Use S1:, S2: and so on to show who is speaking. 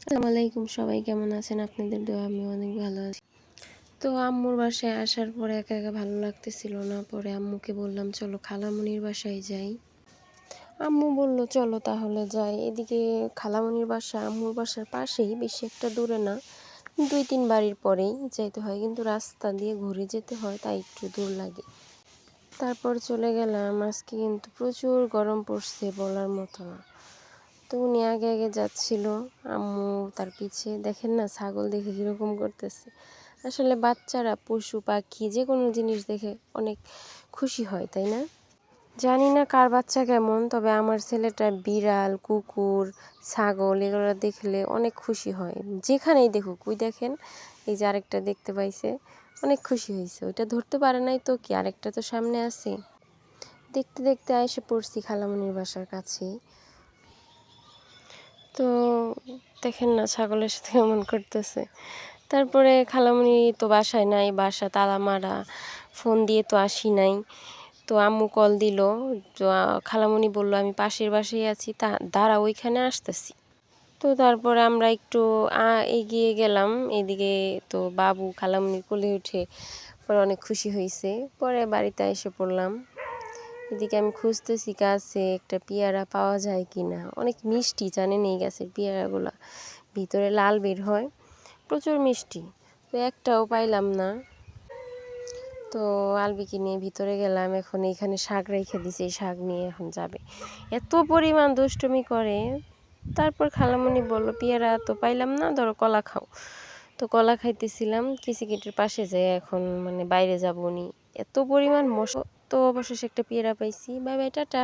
S1: আসসালামু আলাইকুম, সবাই কেমন আছেন? আপনাদের দোয়া আমি অনেক ভালো আছি। তো আম্মুর বাসায় আসার পরে একা একা ভালো লাগতেছিল না। পরে আম্মুকে বললাম চলো খালামণির বাসায় যাই। আম্মু বলল চলো তাহলে যাই। এদিকে খালামণির বাসা আম্মুর বাসার পাশেই, বেশি একটা দূরে না, 2-3 বাড়ির পরেই যাইতে হয়, কিন্তু রাস্তা দিয়ে ঘুরে যেতে হয়, তাই একটু দূর লাগে। তারপর চলে গেলাম। আজকে কিন্তু প্রচুর গরম পড়ছে, বলার মতো না। তো উনি আগে আগে যাচ্ছিল, আম্মু তার পিছে। দেখেন না, ছাগল দেখে কীরকম করতেছে। আসলে বাচ্চারা পশু পাখি যে কোনো জিনিস দেখে অনেক খুশি হয়, তাই না? জানি না কার বাচ্চা কেমন, তবে আমার ছেলেটা বিড়াল, কুকুর, ছাগল এগুলো দেখলে অনেক খুশি হয়, যেখানেই দেখুক। ওই দেখেন, এই যে আরেকটা দেখতে পাইছে, অনেক খুশি হয়েছে। ওইটা ধরতে পারে নাই তো কি, আরেকটা তো সামনে আছে। দেখতে দেখতে এসে পড়ছি খালামণির বাসার কাছেই। তো দেখেন না ছাগলের সাথে কেমন করতেছে। তারপরে খালামণি তো বাসায় নাই, বাসা তালা মারা, ফোন দিয়ে তো আসি নাই। তো আম্মু কল দিল। তো খালামণি বলল আমি পাশের বাসায় আছি, দাঁড়া ওইখানে আসতেছি। তো তারপরে আমরা একটু এগিয়ে গেলাম এদিকে। তো বাবু খালামণির কোলে উঠে পরে অনেক খুশি হয়েছে। পরে বাড়িতে এসে পড়লাম। এদিকে আমি খুঁজতেছি গাছে একটা পেয়ারা পাওয়া যায় কি না। অনেক মিষ্টি, জানেন এই গাছের পেয়ারাগুলা, ভিতরে লাল বের হয়, প্রচুর মিষ্টি। তো একটাও পাইলাম না। তো আলবিকে নিয়ে ভিতরে গেলাম। এখন এখানে শাক রেখে দিছি, এই শাক নিয়ে এখন যাবে। এত পরিমাণ দুষ্টুমি করে। তারপর খালামণি বলল পেয়ারা তো পাইলাম না, ধরো কলা খাও। তো কলা খাইতেছিলাম, কিচিকেটের পাশে যাই এখন, বাইরে যাবো নি। এত পরিমাণ মশা। তো অবশেষে একটা পেয়ারা পাইছি। Bye bye, tata.